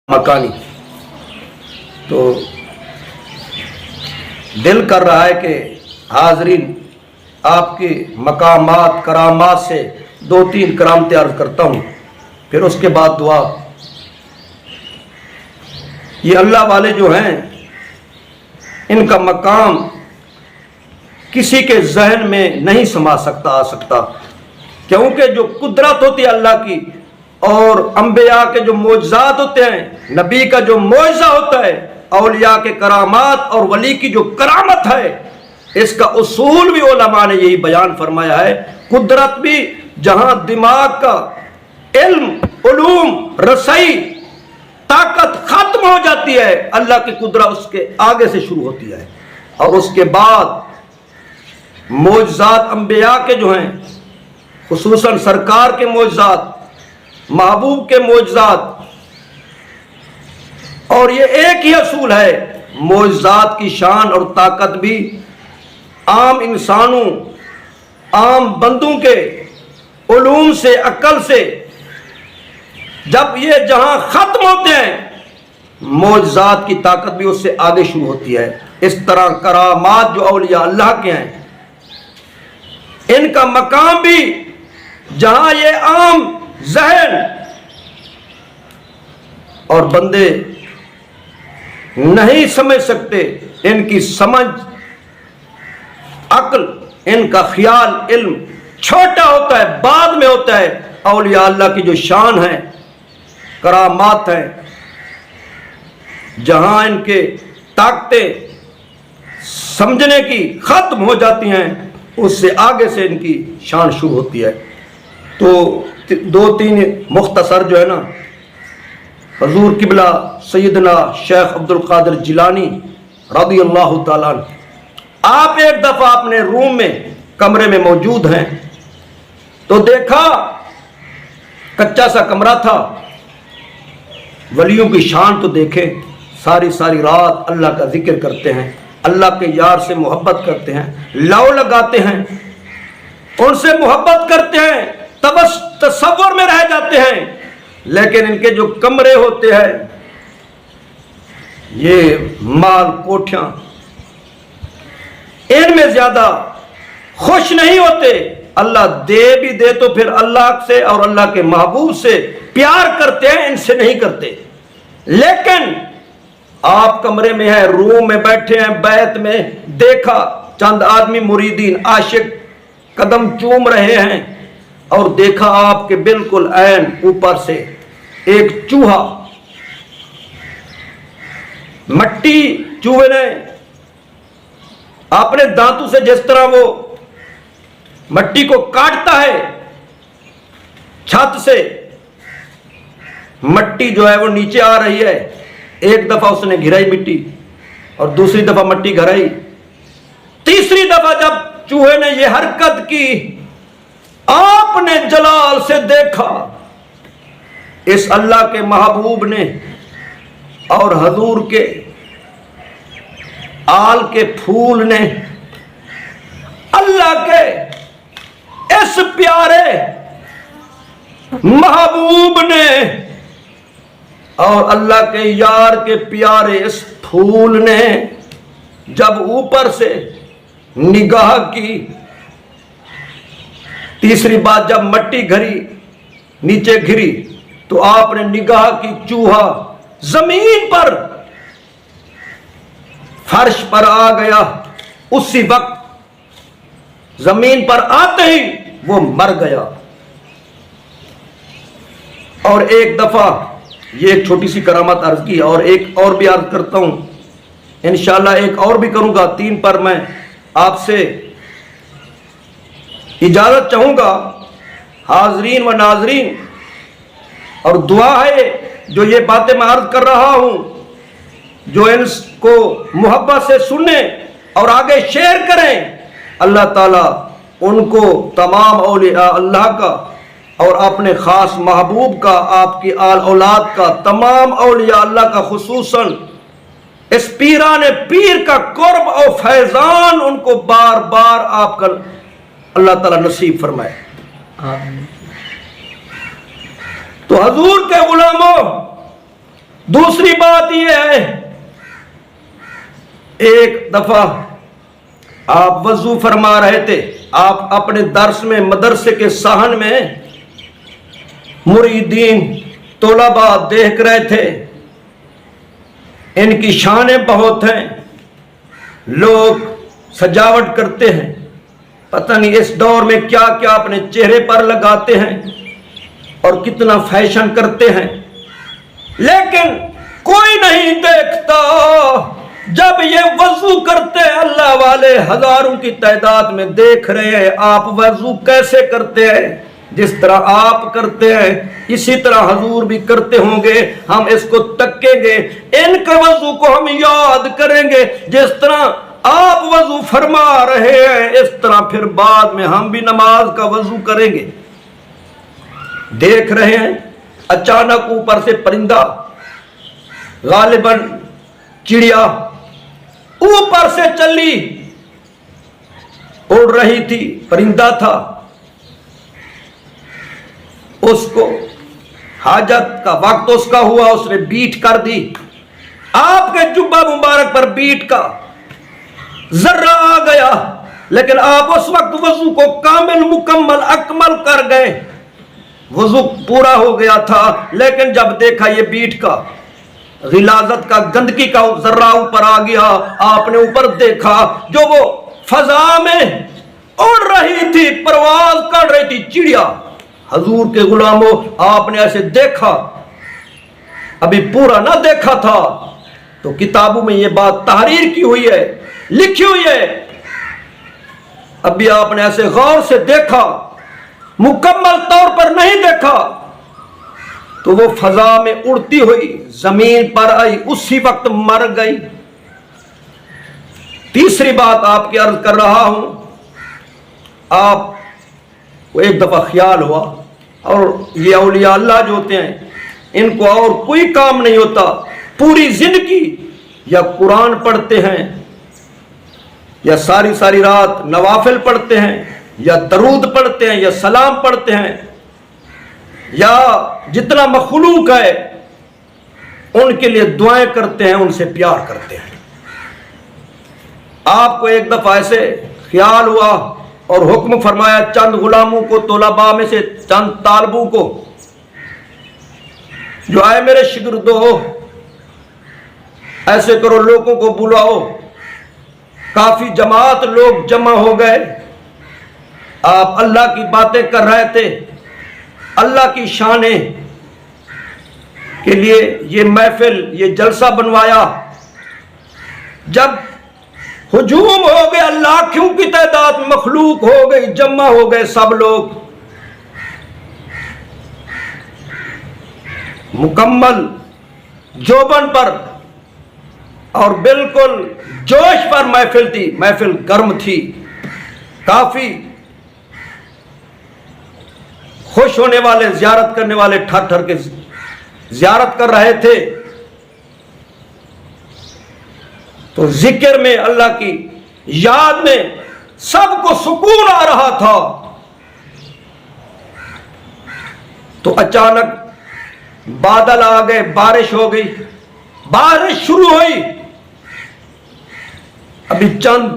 مکانی. تو دل کر رہا ہے کہ حاضرین آپ کے مقامات کرامات سے دو تین کرامتیں عرض کرتا ہوں، پھر اس کے بعد دعا. یہ اللہ والے جو ہیں ان کا مقام کسی کے ذہن میں نہیں سما سکتا آ سکتا، کیونکہ جو قدرت ہوتی ہے اللہ کی اور انبیاء کے جو معجزات ہوتے ہیں، نبی کا جو معجزہ ہوتا ہے، اولیاء کے کرامات اور ولی کی جو کرامت ہے، اس کا اصول بھی علماء نے یہی بیان فرمایا ہے. قدرت بھی جہاں دماغ کا علم علوم رسائی طاقت ختم ہو جاتی ہے، اللہ کی قدرت اس کے آگے سے شروع ہوتی ہے. اور اس کے بعد معجزات انبیاء کے جو ہیں، خصوصاً سرکار کے معجزات، محبوب کے معجزات. اور یہ ایک ہی اصول ہے، معجزات کی شان اور طاقت بھی عام انسانوں عام بندوں کے علوم سے عقل سے جب یہ جہاں ختم ہوتے ہیں، معجزات کی طاقت بھی اس سے آگے شروع ہوتی ہے. اس طرح کرامات جو اولیاء اللہ کے ہیں، ان کا مقام بھی جہاں یہ عام ذہن اور بندے نہیں سمجھ سکتے، ان کی سمجھ عقل ان کا خیال علم چھوٹا ہوتا ہے، بعد میں ہوتا ہے. اولیاء اللہ کی جو شان ہے کرامات ہیں، جہاں ان کے طاقتیں سمجھنے کی ختم ہو جاتی ہیں، اس سے آگے سے ان کی شان شروع ہوتی ہے. تو دو تین مختصر جو ہے نا، حضور قبلہ سیدنا شیخ عبد القادر جیلانی رضی اللہ تعالیٰ عنہ، آپ ایک دفعہ اپنے روم میں کمرے میں موجود ہیں تو دیکھا کچا سا کمرہ تھا. ولیوں کی شان تو دیکھیں، ساری ساری رات اللہ کا ذکر کرتے ہیں، اللہ کے یار سے محبت کرتے ہیں، لو لگاتے ہیں، ان سے محبت کرتے ہیں، تصور میں رہ جاتے ہیں. لیکن ان کے جو کمرے ہوتے ہیں، یہ مال کوٹھیاں، ان میں زیادہ خوش نہیں ہوتے. اللہ دے بھی دے تو پھر اللہ سے اور اللہ کے محبوب سے پیار کرتے ہیں، ان سے نہیں کرتے. لیکن آپ کمرے میں ہیں، روم میں بیٹھے ہیں، بیت میں دیکھا چند آدمی مریدین عاشق قدم چوم رہے ہیں، اور دیکھا آپ کے بالکل عین اوپر سے ایک چوہا، مٹی چوہے نے اپنے دانتوں سے جس طرح وہ مٹی کو کاٹتا ہے، چھت سے مٹی جو ہے وہ نیچے آ رہی ہے. ایک دفعہ اس نے گھرائی مٹی، اور دوسری دفعہ مٹی گھرائی، تیسری دفعہ جب چوہے نے یہ حرکت کی، آپ نے جلال سے دیکھا اس اللہ کے محبوب نے اور حضور کے آل کے پھول نے اللہ کے اس پیارے محبوب نے اور اللہ کے یار کے پیارے اس پھول نے جب اوپر سے نگاہ کی، تیسری بات جب مٹی گھری نیچے گھری تو آپ نے نگاہ کی، چوہا زمین پر فرش پر آ گیا. اسی وقت زمین پر آتے ہی وہ مر گیا. اور ایک دفعہ یہ ایک چھوٹی سی کرامت عرض کی، اور ایک اور بھی عرض کرتا ہوں، انشاءاللہ ایک اور بھی کروں گا. 3 پر میں آپ سے اجازت چاہوں گا، حاضرین و ناظرین، اور دعا ہے جو یہ باتیں میں عرض کر رہا ہوں، جو ان کو محبت سے سنیں اور آگے شیئر کریں، اللہ تعالیٰ ان کو تمام اولیاء اللہ کا اور اپنے خاص محبوب کا، آپ کی آل اولاد کا، تمام اولیاء اللہ کا، خصوصاً اس پیران پیر کا قرب اور فیضان ان کو بار بار آپ کا اللہ تعالیٰ نصیب فرمائے. تو حضور کے غلاموں، دوسری بات یہ ہے، ایک دفعہ آپ وضو فرما رہے تھے، آپ اپنے درس میں مدرسے کے صحن میں مریدین طلباء دیکھ رہے تھے، ان کی شانیں بہت ہیں، لوگ سجاوٹ کرتے ہیں، پتہ نہیں اس دور میں کیا کیا اپنے چہرے پر لگاتے ہیں اور کتنا فیشن کرتے ہیں، لیکن کوئی نہیں دیکھتا۔ جب یہ وضو کرتے ہیں اللہ والے ہزاروں کی تعداد میں دیکھ رہے ہیں، آپ وضو کیسے کرتے ہیں؟ جس طرح آپ کرتے ہیں اسی طرح حضور بھی کرتے ہوں گے، ہم اس کو تکیں گے، ان کے وضو کو ہم یاد کریں گے، جس طرح آپ وضو فرما رہے ہیں اس طرح پھر بعد میں ہم بھی نماز کا وضو کریں گے۔ دیکھ رہے ہیں، اچانک اوپر سے پرندہ، غالباً چڑیا اوپر سے چلی، اڑ رہی تھی، پرندہ تھا، اس کو حاجت کا وقت اس کا ہوا، اس نے بیٹ کر دی، آپ کے جبہ مبارک پر بیٹ کا ذرہ آ گیا، لیکن آپ اس وقت وضو کو کامل مکمل اکمل کر گئے، وضو پورا ہو گیا تھا، لیکن جب دیکھا یہ بیٹ کا غلاظت کا گندگی کا ذرہ اوپر آ گیا، آپ نے اوپر دیکھا جو وہ فضا میں اڑ رہی تھی، پرواز کر رہی تھی چڑیا، حضور کے غلاموں آپ نے ایسے دیکھا، ابھی پورا نہ دیکھا تھا، تو کتابوں میں یہ بات تحریر کی ہوئی ہے، لکھی ہوئی ہے، ابھی آپ نے ایسے غور سے دیکھا، مکمل طور پر نہیں دیکھا، تو وہ فضا میں اڑتی ہوئی زمین پر آئی، اسی وقت مر گئی۔ تیسری بات آپ کی عرض کر رہا ہوں، آپ کو ایک دفعہ خیال ہوا، اور یہ اولیاء اللہ جو ہوتے ہیں ان کو اور کوئی کام نہیں ہوتا، پوری زندگی یا قرآن پڑھتے ہیں، یا ساری ساری رات نوافل پڑھتے ہیں، یا درود پڑھتے ہیں، یا سلام پڑھتے ہیں، یا جتنا مخلوق ہے ان کے لیے دعائیں کرتے ہیں، ان سے پیار کرتے ہیں۔ آپ کو ایک دفعہ ایسے خیال ہوا اور حکم فرمایا چند غلاموں کو، طلباء میں سے چند طالبوں کو، جو آئے میرے شاگردو، ایسے کرو، لوگوں کو بلاؤ، کافی جماعت لوگ جمع ہو گئے، آپ اللہ کی باتیں کر رہے تھے، اللہ کی شانیں کے لیے یہ محفل، یہ جلسہ بنوایا، جب ہجوم ہو گیا، لاکھوں کی تعداد مخلوق ہو گئی، جمع ہو گئے سب لوگ، مکمل جوبن پر اور بالکل جوش پر محفل تھی، محفل گرم تھی، کافی خوش ہونے والے، زیارت کرنے والے ٹھر ٹھر کے زیارت کر رہے تھے، تو ذکر میں، اللہ کی یاد میں سب کو سکون آ رہا تھا، تو اچانک بادل آ گئے، بارش ہو گئی، بارش شروع ہوئی، ابھی چند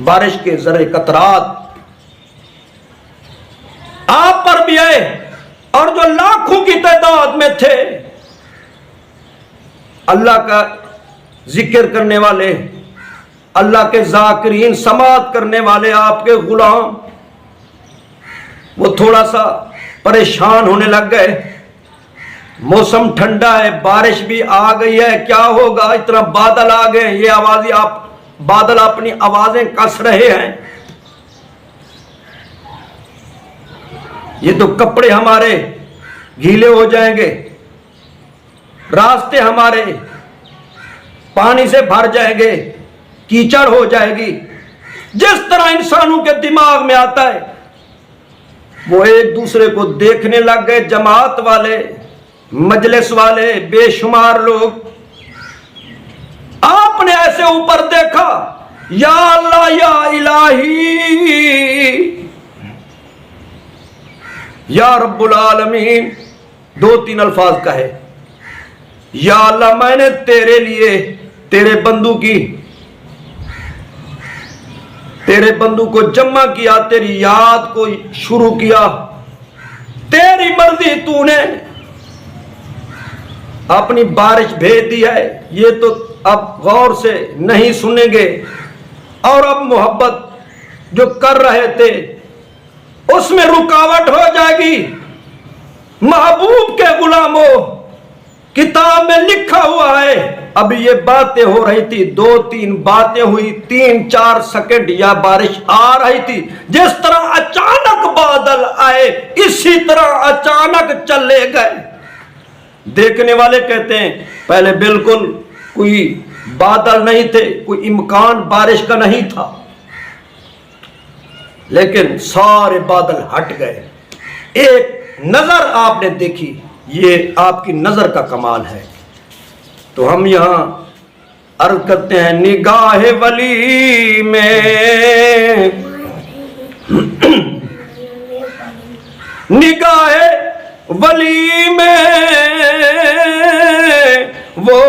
بارش کے ذرے قطرات آپ پر بھی آئے، اور جو لاکھوں کی تعداد میں تھے اللہ کا ذکر کرنے والے، اللہ کے ذاکرین، سماعت کرنے والے آپ کے غلام، وہ تھوڑا سا پریشان ہونے لگ گئے، موسم ٹھنڈا ہے، بارش بھی آ گئی ہے، کیا ہوگا، اتنا بادل آ گئے، یہ آوازیں، بادل اپنی آوازیں کس رہے ہیں، یہ تو کپڑے ہمارے گیلے ہو جائیں گے، راستے ہمارے پانی سے بھر جائیں گے، کیچڑ ہو جائے گی، جس طرح انسانوں کے دماغ میں آتا ہے، وہ ایک دوسرے کو دیکھنے لگ گئے، جماعت والے، مجلس والے، بے شمار لوگ، آپ نے ایسے اوپر دیکھا، یا اللہ یا الہی یا رب العالمین، 2-3 الفاظ کہے، یا اللہ میں نے تیرے لیے تیرے بندو کو جمع کیا، تیری یاد کو شروع کیا، تیری مرضی تو نے اپنی بارش بھیج دی ہے، یہ تو اب غور سے نہیں سنیں گے، اور اب محبت جو کر رہے تھے اس میں رکاوٹ ہو جائے گی۔ محبوب کے غلاموں، کتاب میں لکھا ہوا ہے، اب یہ باتیں ہو رہی تھی، 2-3 باتیں ہوئی، 3-4 سیکنڈ یا بارش آ رہی تھی، جس طرح اچانک بادل آئے اسی طرح اچانک چلے گئے۔ دیکھنے والے کہتے ہیں پہلے بالکل کوئی بادل نہیں تھے، کوئی امکان بارش کا نہیں تھا، لیکن سارے بادل ہٹ گئے، ایک نظر آپ نے دیکھی، یہ آپ کی نظر کا کمال ہے۔ تو ہم یہاں عرض کرتے ہیں نگاہ ولی میں نگاہ ولی میں وہ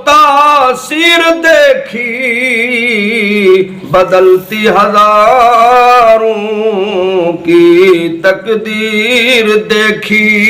تاثیر دیکھی، بدلتی ہزاروں کی تقدیر دیکھی۔